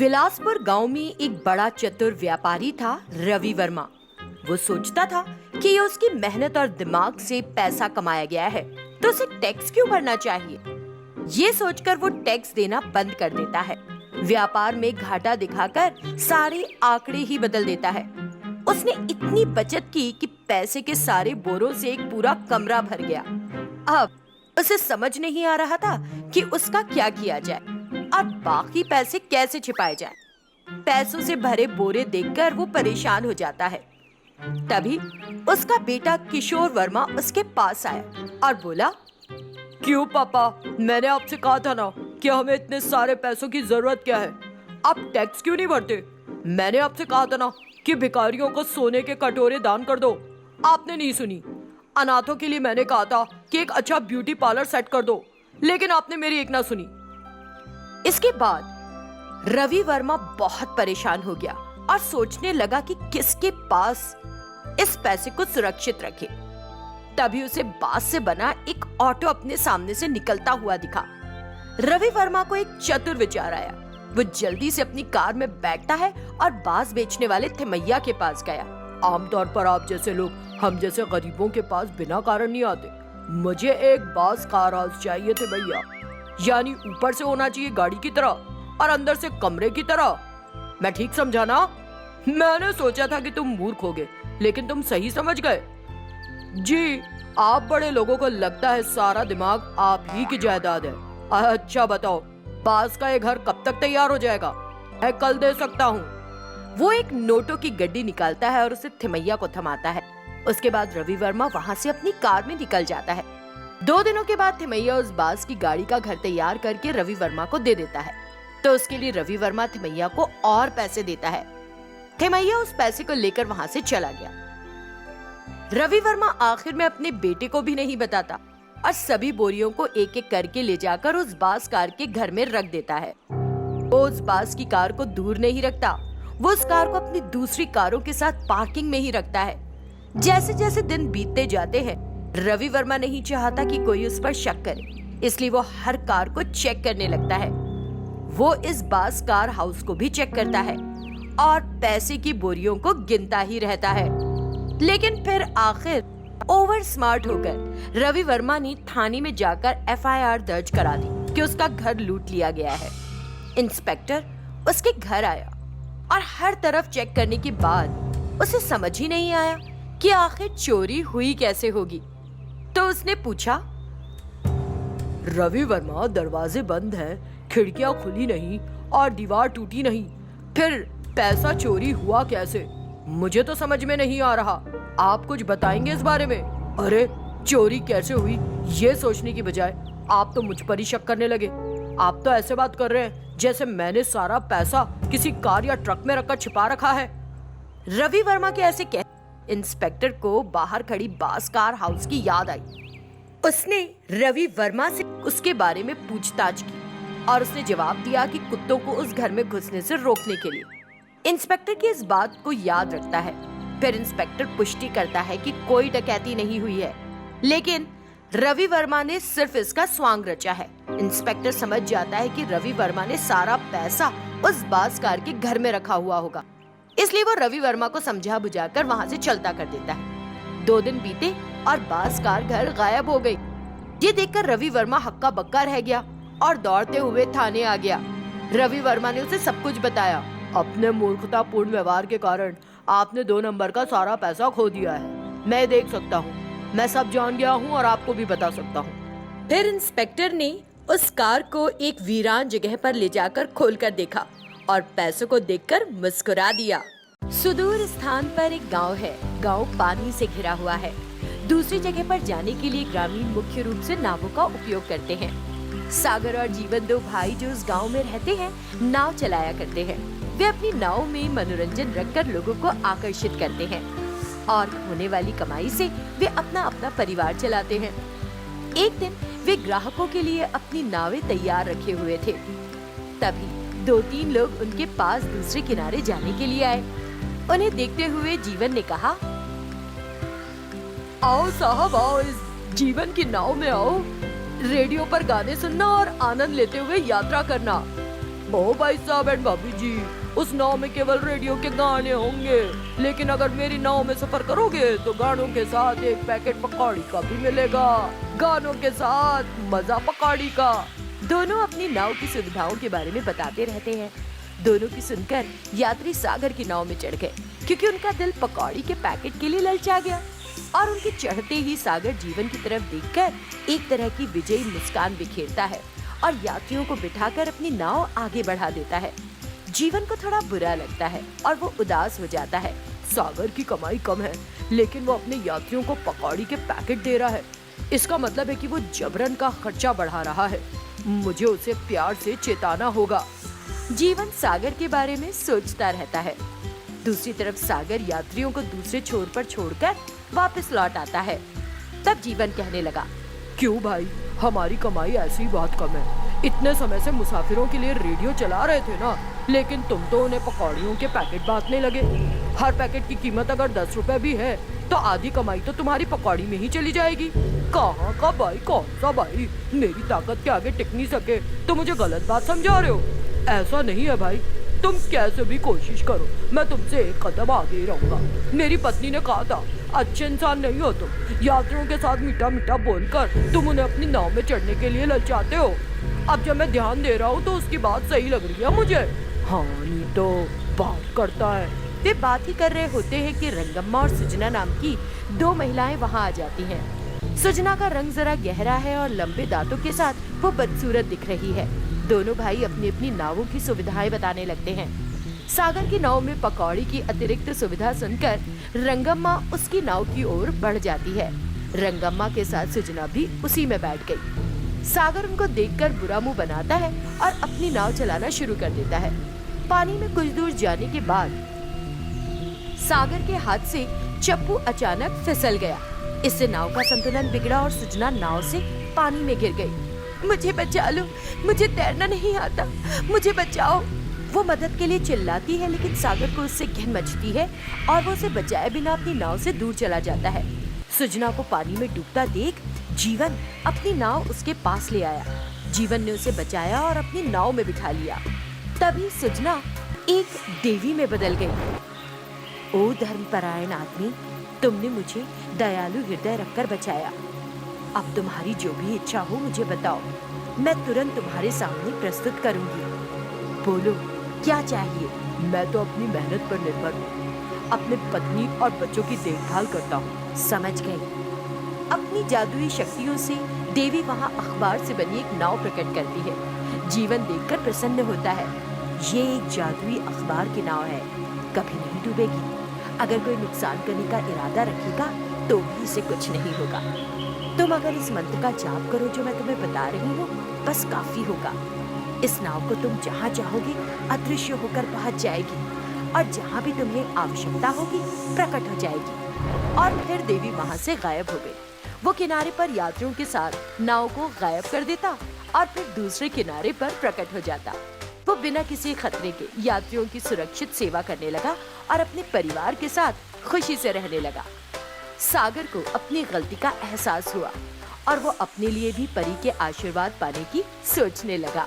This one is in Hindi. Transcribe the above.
विलासपुर गांव में एक बड़ा चतुर व्यापारी था रवि वर्मा। वो सोचता था कि ये उसकी मेहनत और दिमाग से पैसा कमाया गया है, तो उसे टैक्स क्यों भरना चाहिए। ये सोचकर वो टैक्स देना बंद कर देता है। व्यापार में घाटा दिखाकर सारे आंकड़े ही बदल देता है। उसने इतनी बचत की कि पैसे के सारे बोरों से एक पूरा कमरा भर गया। अब उसे समझ नहीं आ रहा था कि उसका क्या किया जाए और बाकी पैसे कैसे छिपाए जाए। पैसों से भरे बोरे देखकर वो परेशान हो जाता है। तभी उसका बेटा किशोर वर्मा उसके पास आया और बोला, क्यों पापा, मैंने आपसे कहा था ना कि हमें इतने सारे पैसों की जरूरत क्या है। आप टैक्स क्यों नहीं भरते? मैंने आपसे कहा था ना कि भिखारियों को सोने के कटोरे दान कर दो। आपने नहीं सुनी। अनाथों के लिए मैंने कहा था कि एक अच्छा ब्यूटी पार्लर सेट कर दो, लेकिन आपने मेरी एक ना सुनी। इसके बाद रवि वर्मा बहुत परेशान हो गया और सोचने लगा कि किसके पास इस पैसे को सुरक्षित रखे। तभी उसे बांस से बना एक ऑटो अपने सामने से निकलता हुआ दिखा। रवि वर्मा को एक चतुर विचार आया। वो जल्दी से अपनी कार में बैठता है और बांस बेचने वाले थिमैया के पास गया। आमतौर पर आप जैसे लोग हम जैसे गरीबों के पास बिना कारण नहीं आते। मुझे एक बांस कार हाउस चाहिए थे भैया, यानी ऊपर से होना चाहिए गाड़ी की तरह और अंदर से कमरे की तरह। मैं ठीक समझा ना? मैंने सोचा था कि तुम मूर्ख होगे, लेकिन तुम सही समझ गए। जी, आप बड़े लोगों को लगता है सारा दिमाग आप ही की जायदाद है। अच्छा बताओ, बांस का ये घर कब तक तैयार हो जाएगा? मैं कल दे सकता हूँ। वो एक नोटों की गड्डी निकालता है और उसे थिमैया को थमाता है। उसके बाद रवि वर्मा वहाँ से अपनी कार में निकल जाता है। 2 दिनों के बाद थिमैया उस बांस की गाड़ी का घर तैयार करके रवि वर्मा को दे देता है। तो उसके लिए रवि वर्मा थिमैया को और पैसे देता है। थिमैया उस पैसे को लेकर वहाँ से चला गया। रवि वर्मा आखिर में अपने बेटे को भी नहीं बताता और सभी बोरियों को एक एक करके ले जाकर उस बांस कार के घर में रख देता है। वो उस बांस की कार को दूर नहीं रखता, वो उस कार को अपनी दूसरी कारों के साथ पार्किंग में ही रखता है। जैसे जैसे दिन बीतते जाते हैं, रवि वर्मा नहीं चाहता कि कोई उस पर शक करे, इसलिए वो हर कार को चेक करने लगता है। वो इस बांस कार हाउस को भी चेक करता है और पैसे की बोरियों को गिनता ही रहता है। लेकिन फिर आखिर ओवर स्मार्ट होकर रवि वर्मा ने थाने में जाकर एफआईआर दर्ज करा दी कि उसका घर लूट लिया गया है। इंस्पेक्टर उसके घर आया और हर तरफ चेक करने के बाद उसे समझ ही नहीं आया कि आखिर चोरी हुई कैसे होगी। तो उसने पूछा, रवि वर्मा, दरवाजे बंद हैं, खिड़कियां खुली नहीं और दीवार टूटी नहीं, फिर पैसा चोरी हुआ कैसे? मुझे तो समझ में नहीं आ रहा। आप कुछ बताएंगे इस बारे में? अरे, चोरी कैसे हुई ये सोचने की बजाय आप तो मुझ पर ही शक करने लगे। आप तो ऐसे बात कर रहे हैं जैसे मैंने सारा पैसा किसी कार या ट्रक में रखकर छिपा रखा है। रवि वर्मा के ऐसे कह इंस्पेक्टर को बाहर खड़ी बांस कार हाउस की याद आई। उसने रवि वर्मा से उसके बारे में पूछताछ की और उसने जवाब दिया कि कुत्तों को उस घर में घुसने से रोकने के लिए। इंस्पेक्टर की इस बात को याद रखता है। फिर इंस्पेक्टर पुष्टि करता है कि कोई डकैती नहीं हुई है, लेकिन रवि वर्मा ने सिर्फ इसका स्वांग रचा है। इंस्पेक्टर समझ जाता है कि रवि वर्मा ने सारा पैसा उस बांस कार के घर में रखा हुआ होगा, इसलिए वो रवि वर्मा को समझा बुझाकर वहाँ से चलता कर देता है। 2 दिन बीते और बांस कार घर गायब हो गई। ये देखकर रवि वर्मा हक्का बक्का रह गया और दौड़ते हुए थाने आ गया। रवि वर्मा ने उसे सब कुछ बताया। अपने मूर्खतापूर्ण व्यवहार के कारण आपने 2 नंबर का सारा पैसा खो दिया है। मैं देख सकता हूँ, मैं सब जान गया हूँ और आपको भी बता सकता हूँ। फिर इंस्पेक्टर ने उस कार को एक वीरान जगह पर ले जाकर खोलकर देखा और पैसों को देखकर मुस्कुरा दिया। सुदूर स्थान पर एक गांव है। गांव पानी से घिरा हुआ है। दूसरी जगह पर जाने के लिए ग्रामीण मुख्य रूप से नावों का उपयोग करते हैं। सागर और जीवन, 2 भाई जो उस गांव में रहते हैं, नाव चलाया करते हैं। वे अपनी नाव में मनोरंजन रखकर लोगों को आकर्षित करते हैं और होने वाली कमाई से वे अपना अपना परिवार चलाते हैं। एक दिन वे ग्राहकों के लिए अपनी नावें तैयार रखे हुए थे। तभी 2-3 लोग उनके पास दूसरे किनारे जाने के लिए आए। उन्हें देखते हुए जीवन ने कहा, आओ साहब, आओ, इस जीवन की नाव में आओ। रेडियो पर गाने सुनना और आनंद लेते हुए यात्रा करना। ओ भाई साहब एंड भाभी जी, उस नाव में केवल रेडियो के गाने होंगे, लेकिन अगर मेरी नाव में सफर करोगे तो गानों के साथ एक पैकेट पकौड़ी का भी मिलेगा। गानों के साथ मजा पकौड़ी का। दोनों अपनी नाव की सुविधाओं के बारे में बताते रहते हैं। दोनों की सुनकर यात्री सागर की नाव में चढ़ गए, क्योंकि उनका दिल पकौड़ी के पैकेट के लिए ललचा गया। और उनके चढ़ते ही सागर जीवन की तरफ देखकर एक तरह की विजयी मुस्कान बिखेरता है और यात्रियों को बिठाकर अपनी नाव आगे बढ़ा देता है। जीवन को थोड़ा बुरा लगता है और वो उदास हो जाता है। सागर की कमाई कम है, लेकिन वो अपने यात्रियों को पकौड़ी के पैकेट दे रहा है। इसका मतलब है कि वो जबरन का खर्चा बढ़ा रहा है। मुझे उसे प्यार से चेताना होगा। जीवन सागर के बारे में सोचता रहता है। दूसरी तरफ सागर यात्रियों को दूसरे छोर पर छोड़कर वापस लौट आता है। तब जीवन कहने लगा, क्यों भाई, हमारी कमाई ऐसी बहुत कम है। इतने समय से मुसाफिरों के लिए रेडियो चला रहे थे ना, लेकिन तुम तो उन्हें पकौड़ियों के पैकेट बांटने लगे। हर पैकेट की कीमत अगर 10 रुपए भी है तो आधी कमाई तो तुम्हारी पकौड़ी में ही चली जाएगी। कहाँ का भाई, कौन सा भाई, मेरी ताकत के आगे टिक नहीं सके तो मुझे गलत बात समझा रहे हो। ऐसा नहीं है भाई, तुम कैसे भी कोशिश करो, मैं तुमसे एक कदम आगे ही रहूंगा। मेरी पत्नी ने कहा था, अच्छे इंसान नहीं हो तुम, यात्रियों के साथ मीठा मीठा बोलकर तुम उन्हें अपनी नाव में चढ़ने के लिए ललचाते हो। अब जब मैं ध्यान दे रहा हूँ तो उसकी बात सही लग रही है मुझे। हाँ नहीं तो बात करता है। वे बात ही कर रहे होते हैं कि रंगम्मा और सुजना नाम की 2 महिलाएं वहां आ जाती हैं। सुजना का रंग जरा गहरा है और लंबे दांतों के साथ वो बदसूरत दिख रही है। दोनों भाई अपनी अपनी नावों की सुविधाएं बताने लगते हैं। सागर की नाव में पकौड़ी की अतिरिक्त सुविधा सुनकर रंगम्मा उसकी नाव की ओर बढ़ जाती है। रंगम्मा के साथ सुजना भी उसी में बैठ गई। सागर उनको देखकर बुरा मुंह बनाता है और अपनी नाव चलाना शुरू कर देता है। पानी में कुछ दूर जाने के बाद सागर के हाथ से चप्पू अचानक फिसल गया। इससे नाव का संतुलन बिगड़ा और सुजना नाव से पानी में गिर गई। मुझे बचा लो, मुझे तैरना नहीं आता, मुझे बचाओ। वो मदद के लिए चिल्लाती है, लेकिन सागर को उससे घिन मचती है और वो उसे बचाए बिना अपनी नाव से दूर चला जाता है। सुजना को पानी में डूबता देख जीवन अपनी नाव उसके पास ले आया। जीवन ने उसे बचाया और अपनी नाव में बिठा लिया। तभी सुजना एक देवी में बदल गई। ओ धर्मपरायण आदमी, तुमने मुझे दयालु हृदय रखकर बचाया। अब तुम्हारी जो भी इच्छा हो मुझे बताओ, मैं तुरंत तुम्हारे सामने प्रस्तुत करूंगी। बोलो क्या चाहिए? मैं तो अपनी मेहनत पर निर्भर हूँ, अपने पत्नी और बच्चों की देखभाल करता हूँ। समझ गई। अपनी जादुई शक्तियों से देवी वहाँ अखबार से बनी एक नाव प्रकट करती है। जीवन देखकर प्रसन्न होता है। ये एक जादुई अखबार की नाव है, कभी नहीं डूबेगी। अगर कोई नुकसान करने का इरादा रखेगा तो भी इसे कुछ नहीं होगा। तुम अगर इस मंत्र का जाप करो जो मैं तुम्हें बता रही हूँ, बस काफी होगा। इस नाव को तुम जहाँ चाहोगे अदृश्य होकर पहुँच जाएगी और जहाँ भी तुम्हें आवश्यकता होगी प्रकट हो जाएगी। और फिर देवी वहाँ से गायब हो गई। वो किनारे पर यात्रियों के साथ नाव को गायब कर देता और फिर दूसरे किनारे पर प्रकट हो जाता। वो बिना किसी खतरे के यात्रियों की सुरक्षित सेवा करने लगा और अपने परिवार के साथ खुशी से रहने लगा। सागर को अपनी गलती का एहसास हुआ और वो अपने लिए भी परी के आशीर्वाद पाने की सोचने लगा।